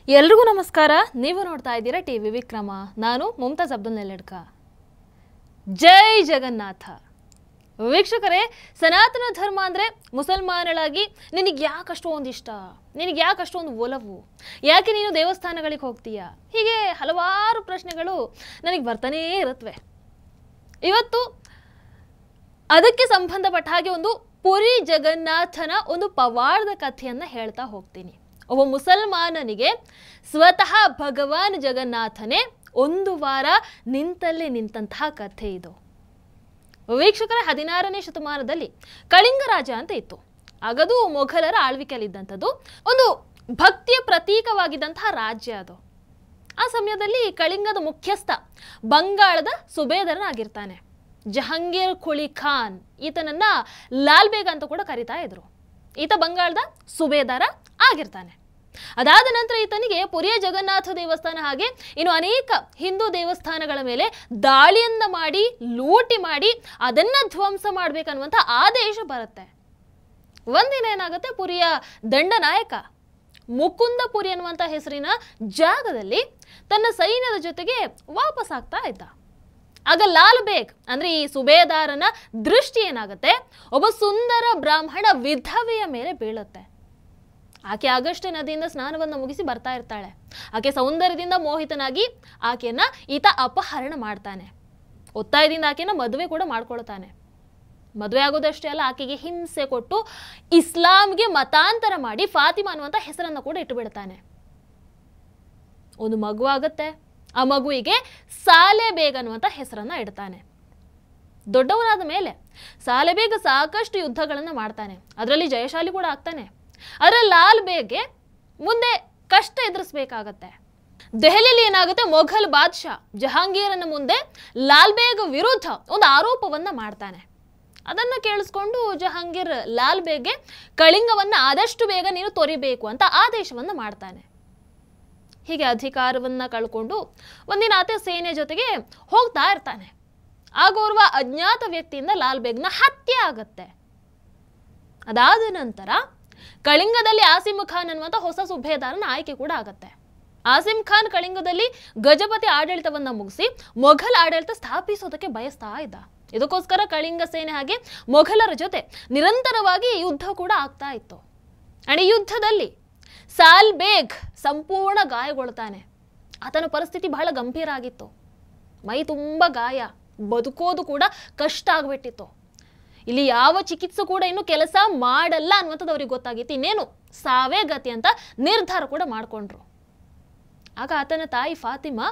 ಎಲ್ರಿಗೂ ನಮಸ್ಕಾರ. ನೀವು ನೋಡ್ತಾ ಇದ್ದೀರಾ ಟಿವಿ ವಿಕ್ರಮ. ನಾನು ಮುಮ್ತಾಜ್ ಅಬ್ದುಲ್ ನೆಲ್ಲಡ್ಕ. ಜೈ ಜಗನ್ನಾಥ. ವೀಕ್ಷಕರೇ, ಸನಾತನ ಧರ್ಮ ಅಂದರೆ ಮುಸಲ್ಮಾನಳಾಗಿ ನಿನಗೆ ಯಾಕಷ್ಟೊಂದು ಇಷ್ಟ, ನಿನಗೆ ಯಾಕಷ್ಟೊಂದು ಒಲವು, ಯಾಕೆ ನೀನು ದೇವಸ್ಥಾನಗಳಿಗೆ ಹೋಗ್ತೀಯಾ, ಹೀಗೆ ಹಲವಾರು ಪ್ರಶ್ನೆಗಳು ನನಗೆ ಬರ್ತಾನೇ ಇರುತ್ತವೆ. ಇವತ್ತು ಅದಕ್ಕೆ ಸಂಬಂಧಪಟ್ಟ ಹಾಗೆ ಒಂದು ಪುರಿ ಜಗನ್ನಾಥನ ಒಂದು ಪವಾಡದ ಕಥೆಯನ್ನು ಹೇಳ್ತಾ ಹೋಗ್ತೀನಿ. ಒಬ್ಬ ಮುಸಲ್ಮಾನನಿಗೆ ಸ್ವತಃ ಭಗವಾನ್ ಜಗನ್ನಾಥನೇ ಒಂದು ವಾರ ನಿಂತಲ್ಲೇ ನಿಂತಹ ಕಥೆ ಇದು. ವೀಕ್ಷಕರ, 16ನೇ ಶತಮಾನದಲ್ಲಿ ಕಳಿಂಗ ರಾಜ ಅಂತ ಇತ್ತು. ಆಗದು ಮೊಘಲರ ಆಳ್ವಿಕೆಯಲ್ಲಿದ್ದಂಥದ್ದು, ಒಂದು ಭಕ್ತಿಯ ಪ್ರತೀಕವಾಗಿದ್ದಂತಹ ರಾಜ್ಯ ಅದು. ಆ ಸಮಯದಲ್ಲಿ ಕಳಿಂಗದ ಮುಖ್ಯಸ್ಥ ಬಂಗಾಳದ ಸುಬೇದರನಾಗಿರ್ತಾನೆ. ಜಹಂಗೀರ್ ಕುಳಿ ಖಾನ್, ಈತನನ್ನ ಲಾಲ್ ಬೇಗ್ ಅಂತ ಕೂಡ ಕರಿತಾ ಇದ್ರು. ಈತ ಬಂಗಾಳದ ಸುಬೇದಾರ ಆಗಿರ್ತಾನೆ. ಅದಾದ ನಂತರ ಈತನಿಗೆ ಪುರಿಯ ಜಗನ್ನಾಥ ದೇವಸ್ಥಾನ ಹಾಗೆ ಇನ್ನು ಅನೇಕ ಹಿಂದೂ ದೇವಸ್ಥಾನಗಳ ಮೇಲೆ ದಾಳಿಯನ್ನ ಮಾಡಿ ಲೂಟಿ ಮಾಡಿ ಅದನ್ನ ಧ್ವಂಸ ಮಾಡ್ಬೇಕನ್ನುವಂಥ ಆದೇಶ ಬರುತ್ತೆ. ಒಂದಿನ ಏನಾಗುತ್ತೆ, ಪುರಿಯ ದಂಡನಾಯಕ ಮುಕುಂದಪುರಿ ಅನ್ನುವಂಥ ಹೆಸರಿನ ಜಾಗದಲ್ಲಿ ತನ್ನ ಸೈನ್ಯದ ಜೊತೆಗೆ ವಾಪಸ್ ಆಗ್ತಾ ಇದ್ದ. ಆಗ ಲಾಲ್ ಬೇಗ್ ಅಂದ್ರೆ ಈ ಸುಬೇದಾರನ ದೃಷ್ಟಿ ಏನಾಗುತ್ತೆ, ಒಬ್ಬ ಸುಂದರ ಬ್ರಾಹ್ಮಣ ವಿಧವೆಯ ಮೇಲೆ ಬೀಳುತ್ತೆ. ಆಕೆ ಆಗಸ್ಟ್ ನದಿಯಿಂದ ಸ್ನಾನವನ್ನು ಮುಗಿಸಿ ಬರ್ತಾ ಇರ್ತಾಳೆ. ಆಕೆ ಸೌಂದರ್ಯದಿಂದ ಮೋಹಿತನಾಗಿ ಆಕೆಯನ್ನ ಈತ ಅಪಹರಣ ಮಾಡ್ತಾನೆ. ಒತ್ತಾಯದಿಂದ ಆಕೆಯನ್ನ ಮದುವೆ ಕೂಡ ಮಾಡ್ಕೊಳ್ತಾನೆ. ಮದುವೆ ಆಗೋದಷ್ಟೇ ಅಲ್ಲ, ಆಕೆಗೆ ಹಿಂಸೆ ಕೊಟ್ಟು ಇಸ್ಲಾಂಗೆ ಮತಾಂತರ ಮಾಡಿ ಫಾತಿಮಾ ಅನ್ನುವಂಥ ಹೆಸರನ್ನು ಕೂಡ ಇಟ್ಟು ಬಿಡ್ತಾನೆ. ಒಂದು ಮಗು ಆಗತ್ತೆ. ಆ ಮಗುವಿಗೆ ಸಾಲೆ ಬೇಗ್ ಅನ್ನುವಂಥ ಹೆಸರನ್ನ ಇಡ್ತಾನೆ. ದೊಡ್ಡವನಾದ ಮೇಲೆ ಸಾಲೆ ಬೇಗ್ ಸಾಕಷ್ಟು ಯುದ್ಧಗಳನ್ನು ಮಾಡ್ತಾನೆ, ಅದರಲ್ಲಿ ಜಯಶಾಲಿ ಕೂಡ ಆಗ್ತಾನೆ. ಆದರೆ ಲಾಲ್ ಬೇಗ್ಗೆ ಮುಂದೆ ಕಷ್ಟ ಎದುರಿಸಬೇಕಾಗತ್ತೆ. ದೆಹಲಿಯಲ್ಲಿ ಏನಾಗುತ್ತೆ, ಮೊಘಲ್ ಬಾದ್ಶಾ ಜಹಾಂಗೀರನ ಮುಂದೆ ಲಾಲ್ ಬೇಗ್ ವಿರುದ್ಧ ಒಂದು ಆರೋಪವನ್ನ ಮಾಡ್ತಾನೆ. ಅದನ್ನು ಕೇಳಿಸ್ಕೊಂಡು ಜಹಾಂಗೀರ್ ಲಾಲ್ ಬೇಗ್ಗೆ ಕಳಿಂಗವನ್ನ ಆದಷ್ಟು ಬೇಗ ನೀನು ತೊರಿಬೇಕು ಅಂತ ಆದೇಶವನ್ನ ಮಾಡ್ತಾನೆ. ಹೀಗೆ ಅಧಿಕಾರವನ್ನ ಕಳ್ಕೊಂಡು ಒಂದಿನ ಆತ ಸೇನೆ ಜೊತೆಗೆ ಹೋಗ್ತಾ ಇರ್ತಾನೆ. ಆಗೋರ್ವ ಅಜ್ಞಾತ ವ್ಯಕ್ತಿಯಿಂದ ಲಾಲ್ ಬೇಗ್ನ ಹತ್ಯೆ ಆಗತ್ತೆ. ಅದಾದ ನಂತರ ಕಳಿಂಗದಲ್ಲಿ ಆಸಿಮ್ ಖಾನ್ ಅನ್ನುವಂಥ ಹೊಸ ಸುಬೇದಾರನ ಆಯ್ಕೆ ಕೂಡ ಆಗತ್ತೆ. ಆಸಿಮ್ ಖಾನ್ ಕಳಿಂಗದಲ್ಲಿ ಗಜಪತಿ ಆಡಳಿತವನ್ನ ಮುಗಿಸಿ ಮೊಘಲ್ ಆಡಳಿತ ಸ್ಥಾಪಿಸೋದಕ್ಕೆ ಬಯಸ್ತಾ ಇದ್ದ. ಇದಕ್ಕೋಸ್ಕರ ಕಳಿಂಗ ಸೇನೆ ಹಾಗೆ ಮೊಘಲರ ಜೊತೆ ನಿರಂತರವಾಗಿ ಯುದ್ಧ ಕೂಡ ಆಗ್ತಾ ಇತ್ತು. ಈ ಯುದ್ಧದಲ್ಲಿ ಸಾಲ್ ಬೇಗ್ ಸಂಪೂರ್ಣ ಗಾಯಗೊಳ್ತಾನೆ. ಆತನ ಪರಿಸ್ಥಿತಿ ಬಹಳ ಗಂಭೀರ ಆಗಿತ್ತು. ಮೈ ತುಂಬ ಗಾಯ, ಬದುಕೋದು ಕೂಡ ಕಷ್ಟ ಆಗ್ಬಿಟ್ಟಿತ್ತು. ಇಲ್ಲಿ ಯಾವ ಚಿಕಿತ್ಸೆ ಕೂಡ ಇನ್ನು ಕೆಲಸ ಮಾಡಲ್ಲ ಅನ್ನುವಂಥದ್ದು ಅವ್ರಿಗೆ ಗೊತ್ತಾಗಿತ್ತು. ಇನ್ನೇನು ಸಾವೇ ಗತಿ ಅಂತ ನಿರ್ಧಾರ ಕೂಡ ಮಾಡಿಕೊಂಡ್ರು. ಆಗ ಆತನ ತಾಯಿ ಫಾತಿಮಾ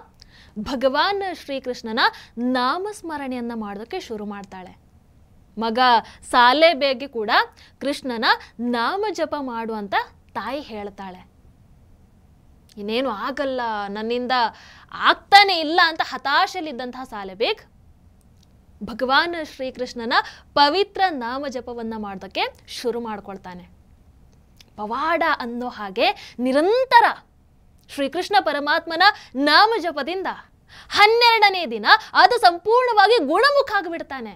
ಭಗವಾನ್ ಶ್ರೀಕೃಷ್ಣನ ನಾಮಸ್ಮರಣೆಯನ್ನ ಮಾಡೋದಕ್ಕೆ ಶುರು ಮಾಡ್ತಾಳೆ. ಮಗ ಸಾಲೆ ಬೇಗ್ಗೆ ಕೂಡ ಕೃಷ್ಣನ ನಾಮ ಜಪ ಮಾಡು ಅಂತ ತಾಯಿ ಹೇಳ್ತಾಳೆ. ಇನ್ನೇನು ಆಗಲ್ಲ, ನನ್ನಿಂದ ಆಗ್ತಾನೆ ಇಲ್ಲ ಅಂತ ಹತಾಶೆಯಲ್ಲಿದ್ದಂತಹ ಸಾಲೆ ಬೇಗ್ ಭಗವಾನ್ ಶ್ರೀಕೃಷ್ಣನ ಪವಿತ್ರ ನಾಮ ಜಪವನ್ನ ಮಾಡೋದಕ್ಕೆ ಶುರು ಮಾಡ್ಕೊಳ್ತಾನೆ. ಪವಾಡ ಅನ್ನೋ ಹಾಗೆ ನಿರಂತರ ಶ್ರೀಕೃಷ್ಣ ಪರಮಾತ್ಮನ ನಾಮ ಜಪದಿಂದ 12ನೇ ದಿನ ಅದು ಸಂಪೂರ್ಣವಾಗಿ ಗುಣಮುಖ ಆಗಿಬಿಡ್ತಾನೆ.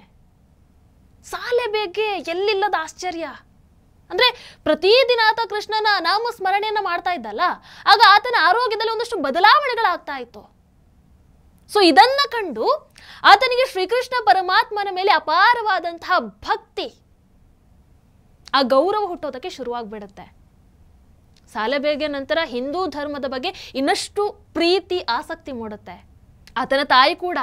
ಸಾಲೆ ಬೇಗ್ಗೆ ಎಲ್ಲಿಲ್ಲದ ಆಶ್ಚರ್ಯ. ಅಂದ್ರೆ ಪ್ರತಿದಿನ ಆತ ಕೃಷ್ಣನ ನಾಮ ಸ್ಮರಣೆಯನ್ನ ಮಾಡ್ತಾ ಇದ್ದಲ್ಲ, ಆಗ ಆತನ ಆರೋಗ್ಯದಲ್ಲಿ ಒಂದಷ್ಟು ಬದಲಾವಣೆಗಳಾಗ್ತಾ ಇತ್ತು. ಸೊ ಇದನ್ನ ಕಂಡು ಆತನಿಗೆ ಶ್ರೀಕೃಷ್ಣ ಪರಮಾತ್ಮನ ಮೇಲೆ ಅಪಾರವಾದಂತಹ ಭಕ್ತಿ, ಆ ಗೌರವ ಹುಟ್ಟೋದಕ್ಕೆ ಶುರುವಾಗ್ಬಿಡುತ್ತೆ. ಸಾಲೆ ಬೇಗ್ಗೆ ನಂತರ ಹಿಂದೂ ಧರ್ಮದ ಬಗ್ಗೆ ಇನ್ನಷ್ಟು ಪ್ರೀತಿ ಆಸಕ್ತಿ ಮೂಡುತ್ತೆ. ಆತನ ತಾಯಿ ಕೂಡ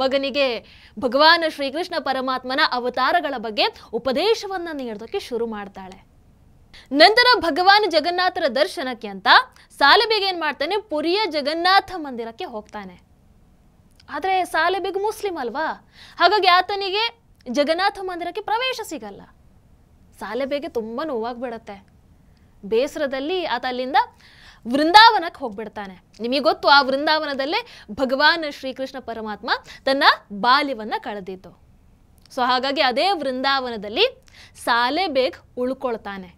ಮಗನಿಗೆ ಭಗವಾನ್ ಶ್ರೀಕೃಷ್ಣ ಪರಮಾತ್ಮನ ಅವತಾರಗಳ ಬಗ್ಗೆ ಉಪದೇಶವನ್ನ ನೀಡೋದಕ್ಕೆ ಶುರು ಮಾಡ್ತಾಳೆ. ನಂತರ ಭಗವಾನ್ ಜಗನ್ನಾಥರ ದರ್ಶನಕ್ಕೆ ಅಂತ ಸಾಲೆ ಬೇಗ್ ಏನ್ ಮಾಡ್ತಾನೆ, ಪುರಿಯ ಜಗನ್ನಾಥ ಮಂದಿರಕ್ಕೆ ಹೋಗ್ತಾನೆ. ಆದರೆ ಸಾಲೆ ಬೇಗ್ ಮುಸ್ಲಿಂ ಅಲ್ವಾ, ಹಾಗಾಗಿ ಆತನಿಗೆ ಜಗನ್ನಾಥ ಮಂದಿರಕ್ಕೆ ಪ್ರವೇಶ ಸಿಗಲ್ಲ. ಸಾಲೆ ಬೇಗ್ಗೆ ತುಂಬ ನೋವಾಗ್ಬಿಡತ್ತೆ. ಬೇಸರದಲ್ಲಿ ಆತ ಅಲ್ಲಿಂದ ವೃಂದಾವನಕ್ಕೆ ಹೋಗ್ಬಿಡ್ತಾನೆ. ನಿಮಗೆ ಗೊತ್ತು, ಆ ವೃಂದಾವನದಲ್ಲೇ ಭಗವಾನ್ ಶ್ರೀಕೃಷ್ಣ ಪರಮಾತ್ಮ ತನ್ನ ಬಾಲ್ಯವನ್ನ ಕಳೆದಿದ್ದು. ಸೊ ಹಾಗಾಗಿ ಅದೇ ವೃಂದಾವನದಲ್ಲಿ ಸಾಲೆ ಬೇಗ್ ಉಳ್ಕೊಳ್ತಾನೆ.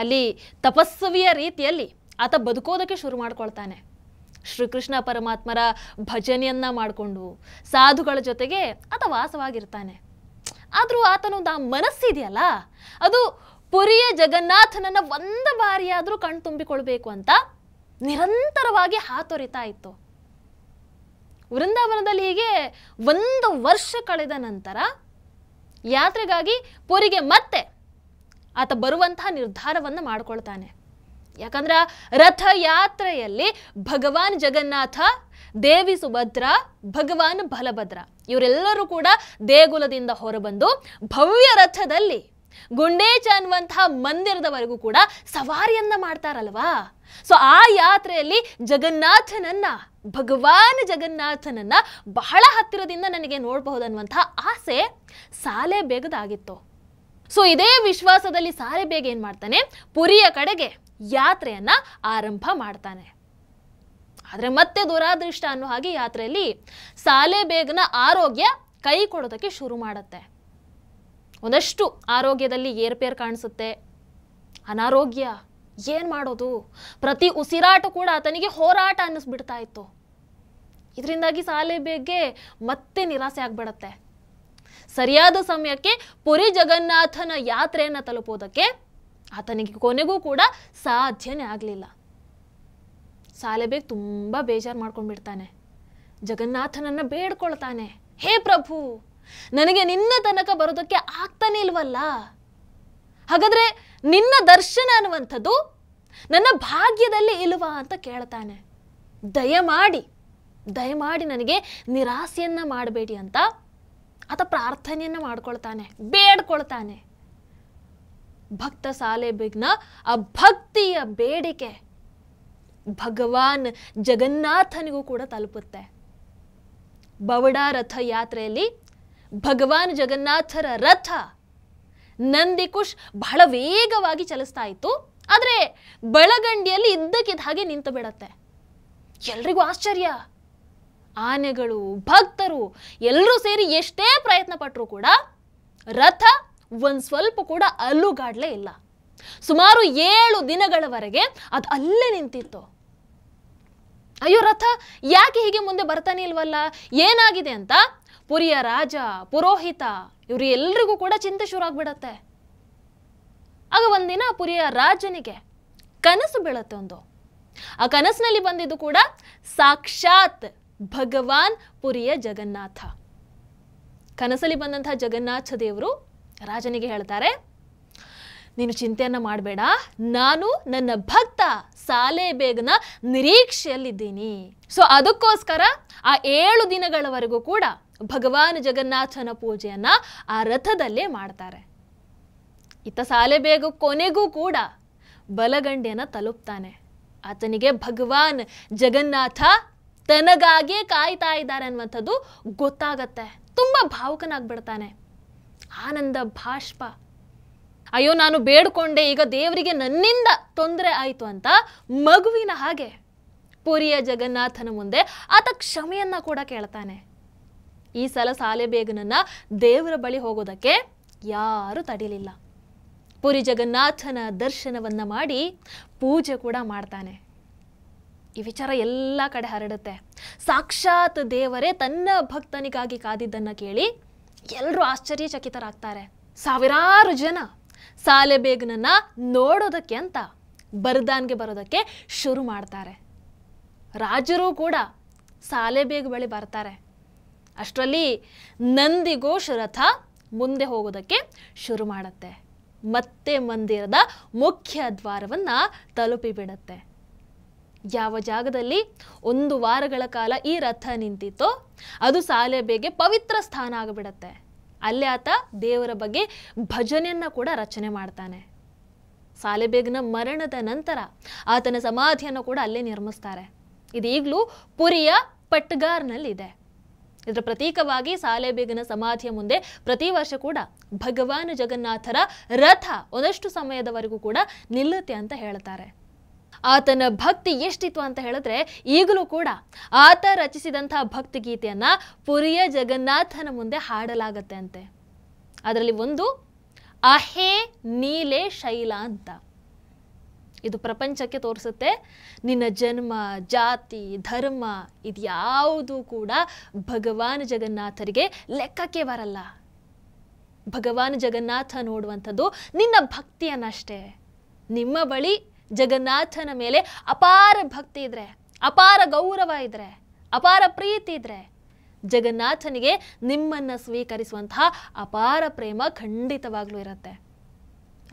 ಅಲ್ಲಿ ತಪಸ್ವಿಯ ರೀತಿಯಲ್ಲಿ ಆತ ಬದುಕೋದಕ್ಕೆ ಶುರು ಮಾಡ್ಕೊಳ್ತಾನೆ. ಶ್ರೀಕೃಷ್ಣ ಪರಮಾತ್ಮರ ಭಜನೆಯನ್ನ ಮಾಡಿಕೊಂಡು ಸಾಧುಗಳ ಜೊತೆಗೆ ಆತ ವಾಸವಾಗಿರ್ತಾನೆ. ಆದರೂ ಆತನೊಂದು ಆ ಮನಸ್ಸಿದೆಯಲ್ಲ, ಅದು ಪುರಿಯ ಜಗನ್ನಾಥನನ್ನ ಒಂದು ಬಾರಿಯಾದರೂ ಕಣ್ತುಂಬಿಕೊಳ್ಬೇಕು ಅಂತ ನಿರಂತರವಾಗಿ ಹಾತೊರಿತಾ ಇತ್ತು. ವೃಂದಾವನದಲ್ಲಿ ಹೀಗೆ 1 ವರ್ಷ ಕಳೆದ ನಂತರ ಯಾತ್ರೆಗಾಗಿ ಪುರಿಗೆ ಮತ್ತೆ ಆತ ಬರುವಂತಹ ನಿರ್ಧಾರವನ್ನು ಮಾಡ್ಕೊಳ್ತಾನೆ. ಯಾಕಂದ್ರೆ ರಥಯಾತ್ರೆಯಲ್ಲಿ ಭಗವಾನ್ ಜಗನ್ನಾಥ, ದೇವಿ ಸುಭದ್ರ, ಭಗವಾನ್ ಬಲಭದ್ರ ಇವರೆಲ್ಲರೂ ಕೂಡ ದೇಗುಲದಿಂದ ಹೊರಬಂದು ಭವ್ಯ ರಥದಲ್ಲಿ ಗುಂಡೇಚ ಅನ್ನುವಂತಹ ಮಂದಿರದವರೆಗೂ ಕೂಡ ಸವಾರಿಯನ್ನ ಮಾಡ್ತಾರಲ್ವಾ. ಸೊ ಆ ಯಾತ್ರೆಯಲ್ಲಿ ಜಗನ್ನಾಥನನ್ನ, ಭಗವಾನ್ ಜಗನ್ನಾಥನನ್ನ ಬಹಳ ಹತ್ತಿರದಿಂದ ನನಗೆ ನೋಡಬಹುದನ್ನುವಂತಹ ಆಸೆ ಸಾಲೆಬೇಗದಾಗಿತ್ತು. ಸೊ ಇದೇ ವಿಶ್ವಾಸದಲ್ಲಿ ಸಾಲೆಬೇಗ ಏನ್ ಮಾಡ್ತಾನೆ, ಪುರಿಯ ಕಡೆಗೆ ಯಾತ್ರೆಯನ್ನ ಆರಂಭ ಮಾಡ್ತಾನೆ. ಆದ್ರೆ ಮತ್ತೆ ದುರಾದೃಷ್ಟ ಅನ್ನೋ ಹಾಗೆ ಯಾತ್ರೆಯಲ್ಲಿ ಸಾಲೆಬೇಗನ ಆರೋಗ್ಯ ಕೈ ಕೊಡೋದಕ್ಕೆ ಶುರು ಮಾಡುತ್ತೆ. ಒಂದಷ್ಟು ಆರೋಗ್ಯದಲ್ಲಿ ಏರ್ಪೇರ್ ಕಾಣಿಸುತ್ತೆ. ಅನಾರೋಗ್ಯ, ಏನ್ ಮಾಡೋದು, ಪ್ರತಿ ಉಸಿರಾಟ ಕೂಡ ಆತನಿಗೆ ಹೋರಾಟ ಅನ್ನಿಸ್ಬಿಡ್ತಾ ಇತ್ತು. ಇದರಿಂದಾಗಿ ಸಾಲೆಬೇಗ್ಗೆ ಮತ್ತೆ ನಿರಾಸೆ ಆಗ್ಬಿಡತ್ತೆ. ಸರಿಯಾದ ಸಮಯಕ್ಕೆ ಪುರಿ ಜಗನ್ನಾಥನ ಯಾತ್ರೆಯನ್ನ ತಲುಪೋದಕ್ಕೆ ಆತನಿಗೆ ಕೊನೆಗೂ ಕೂಡ ಸಾಧ್ಯನೇ ಆಗಲಿಲ್ಲ. ಸಾಲೆಬೇಗ್ ತುಂಬಾ ಬೇಜಾರು ಮಾಡ್ಕೊಂಡ್ಬಿಡ್ತಾನೆ. ಜಗನ್ನಾಥನನ್ನ ಬೇಡ್ಕೊಳ್ತಾನೆ, ಹೇ ಪ್ರಭು, ನನಗೆ ನಿನ್ನ ತನಕ ಬರೋದಕ್ಕೆ ಆಗ್ತಾನೆ ಇಲ್ವಲ್ಲ, ಹಾಗಾದ್ರೆ ನಿನ್ನ ದರ್ಶನ ಅನ್ನುವಂಥದ್ದು ನನ್ನ ಭಾಗ್ಯದಲ್ಲಿ ಇಲ್ವಾ ಅಂತ ಕೇಳ್ತಾನೆ. ದಯಮಾಡಿ ನನಗೆ ನಿರಾಸೆಯನ್ನ ಮಾಡಬೇಡಿ ಅಂತ ಆತ ಪ್ರಾರ್ಥನೆಯನ್ನ ಮಾಡ್ಕೊಳ್ತಾನೆ, ಬೇಡ್ಕೊಳ್ತಾನೆ. ಭಕ್ತ ಸಾಲೆಬೇಗ್ನ ಆ ಭಕ್ತಿಯ ಬೇಡಿಕೆ ಭಗವಾನ್ ಜಗನ್ನಾಥನಿಗೂ ಕೂಡ ತಲುಪುತ್ತೆ. ಬವಡ ರಥ ಯಾತ್ರೆಯಲ್ಲಿ ಭಗವಾನ್ ಜಗನ್ನಾಥರ ರಥ ನಂದಿಕುಶ್ ಬಹಳ ವೇಗವಾಗಿ ಚಲಿಸ್ತಾ ಇತ್ತು. ಆದ್ರೆ ಬಳಗಂಡಿಯಲ್ಲಿ ಇದ್ದಕ್ಕಿದ್ದ ಹಾಗೆ ನಿಂತು ಬಿಡತ್ತೆ. ಎಲ್ರಿಗೂ ಆಶ್ಚರ್ಯ. ಆನೆಗಳು, ಭಕ್ತರು ಎಲ್ಲರೂ ಸೇರಿ ಎಷ್ಟೇ ಪ್ರಯತ್ನ ಪಟ್ಟರು ಕೂಡ ರಥ ಒಂದ್ ಸ್ವಲ್ಪ ಕೂಡ ಅಲ್ಲುಗಾಡ್ಲೇ ಇಲ್ಲ. ಸುಮಾರು 7 ದಿನಗಳವರೆಗೆ ಅದು ಅಲ್ಲೇ ನಿಂತಿತ್ತು. ಅಯ್ಯೋ, ರಥ ಯಾಕೆ ಹೀಗೆ ಮುಂದೆ ಬರ್ತಾನೆ ಇಲ್ವಲ್ಲ, ಏನಾಗಿದೆ ಅಂತ ಪುರಿಯ ರಾಜ, ಪುರೋಹಿತ ಇವರು ಎಲ್ರಿಗೂ ಕೂಡ ಚಿಂತೆ ಶುರು ಆಗ್ಬಿಡತ್ತೆ. ಆಗ ಒಂದಿನ ಪುರಿಯ ರಾಜನಿಗೆ ಕನಸು ಬೀಳತ್ತೆ ಒಂದು. ಆ ಕನಸಿನಲ್ಲಿ ಬಂದಿದ್ದು ಕೂಡ ಸಾಕ್ಷಾತ್ ಭಗವಾನ್ ಪುರಿಯ ಜಗನ್ನಾಥ. ಕನಸಲ್ಲಿ ಬಂದಂತಹ ಜಗನ್ನಾಥ ದೇವರು ರಾಜನಿಗೆ ಹೇಳ್ತಾರೆ, ನೀನು ಚಿಂತೆಯನ್ನ ಮಾಡಬೇಡ, ನಾನು ನನ್ನ ಭಕ್ತ ಸಾಲೆಬೇಗನ ನಿರೀಕ್ಷೆಯಲ್ಲಿದ್ದೀನಿ. ಸೊ ಅದಕ್ಕೋಸ್ಕರ ಆ 7 ದಿನಗಳವರೆಗೂ ಕೂಡ ಭಗವಾನ್ ಜಗನ್ನಾಥನ ಪೂಜೆಯನ್ನ ಆ ರಥದಲ್ಲೇ ಮಾಡ್ತಾರೆ. ಇತ್ತ ಸಾಲೆಬೇಗ ಕೊನೆಗೂ ಕೂಡ ಬಲಗಂಡಿಯನ್ನ ತಲುಪ್ತಾನೆ. ಆತನಿಗೆ ಭಗವಾನ್ ಜಗನ್ನಾಥ ತನಗಾಗೆ ಕಾಯ್ತಾ ಇದ್ದಾರೆ ಅನ್ನುವಂಥದ್ದು ಗೊತ್ತಾಗತ್ತೆ. ತುಂಬಾ ಭಾವುಕನಾಗ್ಬಿಡ್ತಾನೆ. ಆನಂದ ಭಾಷ್ಪ. ಅಯ್ಯೋ, ನಾನು ಬೇಡ್ಕೊಂಡೆ, ಈಗ ದೇವರಿಗೆ ನನ್ನಿಂದ ತೊಂದರೆ ಆಯ್ತು ಅಂತ ಮಗುವಿನ ಹಾಗೆ ಪುರಿಯ ಜಗನ್ನಾಥನ ಮುಂದೆ ಆತ ಕ್ಷಮೆಯನ್ನ ಕೂಡ ಕೇಳ್ತಾನೆ. ಈ ಸಲ ಸಾಲೆಬೇಗನನ್ನ ದೇವರ ಬಳಿ ಹೋಗೋದಕ್ಕೆ ಯಾರು ತಡಿಲಿಲ್ಲ. ಪುರಿ ಜಗನ್ನಾಥನ ದರ್ಶನವನ್ನ ಮಾಡಿ ಪೂಜೆ ಕೂಡ ಮಾಡ್ತಾನೆ. ಈ ವಿಚಾರ ಎಲ್ಲ ಕಡೆ ಹರಡುತ್ತೆ. ಸಾಕ್ಷಾತ್ ದೇವರೇ ತನ್ನ ಭಕ್ತನಿಗಾಗಿ ಕಾದಿದ್ದನ್ನ ಕೇಳಿ ಎಲ್ಲರೂ ಆಶ್ಚರ್ಯಚಕಿತರಾಗ್ತಾರೆ. ಸಾವಿರಾರು ಜನ ಸಾಲೆಬೇಗನನ್ನ ನೋಡೋದಕ್ಕೆ ಅಂತ ಬರ್ದಾನ್ಗೆ ಬರೋದಕ್ಕೆ ಶುರು ಮಾಡ್ತಾರೆ. ರಾಜರು ಕೂಡ ಸಾಲೆಬೇಗ್ ಬಳಿ ಬರ್ತಾರೆ. ಅಷ್ಟರಲ್ಲಿ ನಂದಿಘೋಷ್ ರಥ ಮುಂದೆ ಹೋಗೋದಕ್ಕೆ ಶುರು ಮಾಡುತ್ತೆ. ಮತ್ತೆ ಮಂದಿರದ ಮುಖ್ಯ ದ್ವಾರವನ್ನ ತಲುಪಿಬಿಡತ್ತೆ. ಯಾವ ಜಾಗದಲ್ಲಿ 1 ವಾರಗಳ ಕಾಲ ಈ ರಥ ನಿಂತಿತ್ತೋ ಅದು ಸಾಲೆಬೇಗ್ಗೆ ಪವಿತ್ರ ಸ್ಥಾನ ಆಗಿಬಿಡತ್ತೆ. ಅಲ್ಲೇ ಆತ ದೇವರ ಬಗ್ಗೆ ಭಜನೆಯನ್ನ ಕೂಡ ರಚನೆ ಮಾಡ್ತಾನೆ. ಸಾಲೆಬೇಗ್ನ ಮರಣದ ನಂತರ ಆತನ ಸಮಾಧಿಯನ್ನು ಕೂಡ ಅಲ್ಲೇ ನಿರ್ಮಿಸ್ತಾರೆ. ಇದೀಗಲೂ ಪುರಿಯ ಪಟ್ಗಾರ್ನಲ್ಲಿದೆ. ಇದರ ಪ್ರತೀಕವಾಗಿ ಸಾಲೆಬೇಗನ ಸಮಾಧಿಯ ಮುಂದೆ ಪ್ರತಿ ವರ್ಷ ಕೂಡ ಭಗವಾನ್ ಜಗನ್ನಾಥರ ರಥ ಒಂದಷ್ಟು ಸಮಯದವರೆಗೂ ಕೂಡ ನಿಲ್ಲುತ್ತೆ ಅಂತ ಹೇಳ್ತಾರೆ. ಆತನ ಭಕ್ತಿ ಎಷ್ಟಿತ್ತು ಅಂತ ಹೇಳಿದ್ರೆ ಈಗಲೂ ಕೂಡ ಆತ ರಚಿಸಿದಂತಹ ಭಕ್ತಿ ಗೀತೆಯನ್ನ ಪುರಿಯ ಜಗನ್ನಾಥನ ಮುಂದೆ ಹಾಡಲಾಗತ್ತೆ ಅಂತೆ. ಅದರಲ್ಲಿ ಒಂದು ಅಹೇ ನೀಲೆ ಶೈಲ ಅಂತ. ಇದು ಪ್ರಪಂಚಕ್ಕೆ ತೋರಿಸುತ್ತೆ ನಿನ್ನ ಜನ್ಮ, ಜಾತಿ, ಧರ್ಮ ಇದ್ಯಾವುದು ಕೂಡ ಭಗವಾನ್ ಜಗನ್ನಾಥರಿಗೆ ಲೆಕ್ಕಕ್ಕೆ ಬರಲ್ಲ. ಭಗವಾನ್ ಜಗನ್ನಾಥ ನೋಡುವಂಥದ್ದು ನಿನ್ನ ಭಕ್ತಿಯನ್ನಷ್ಟೇ. ನಿಮ್ಮ ಬಳಿ ಜಗನ್ನಾಥನ ಮೇಲೆ ಅಪಾರ ಭಕ್ತಿ ಇದ್ರೆ, ಅಪಾರ ಗೌರವ ಇದ್ರೆ, ಅಪಾರ ಪ್ರೀತಿ ಇದ್ರೆ ಜಗನ್ನಾಥನಿಗೆ ನಿಮ್ಮನ್ನು ಸ್ವೀಕರಿಸುವಂತಹ ಅಪಾರ ಪ್ರೇಮ ಖಂಡಿತವಾಗ್ಲೂ ಇರುತ್ತೆ.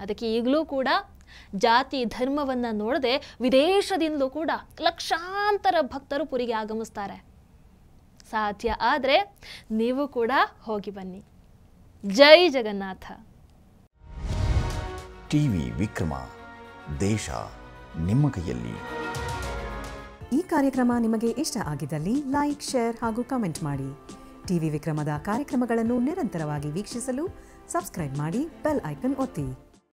ಅದಕ್ಕೆ ಈಗಲೂ ಕೂಡ ಜಾತಿ ಧರ್ಮವನ್ನು ನೋಡದೆ ವಿದೇಶದಿಂದಲೂ ಕೂಡ ಲಕ್ಷಾಂತರ ಭಕ್ತರು ಪುರಿಗೆ ಆಗಮಿಸ್ತಾರೆ. ಸಾಧ್ಯ ಆದರೆ ನೀವು ಕೂಡ ಹೋಗಿ ಬನ್ನಿ. ಜೈ ಜಗನ್ನಾಥ. ಟಿವಿ ವಿಕ್ರಮ, ದೇಶ ನಿಮ್ಮ ಕೈಯಲ್ಲಿ. ಈ ಕಾರ್ಯಕ್ರಮ ನಿಮಗೆ ಇಷ್ಟ ಆಗಿದ್ದಲ್ಲಿ ಲೈಕ್, ಶೇರ್ ಹಾಗೂ ಕಮೆಂಟ್ ಮಾಡಿ. ಟಿವಿ ವಿಕ್ರಮದ ಕಾರ್ಯಕ್ರಮಗಳನ್ನು ನಿರಂತರವಾಗಿ ವೀಕ್ಷಿಸಲು ಸಬ್ಸ್ಕ್ರೈಬ್ ಮಾಡಿ, ಬೆಲ್ ಐಕನ್ ಒತ್ತಿ.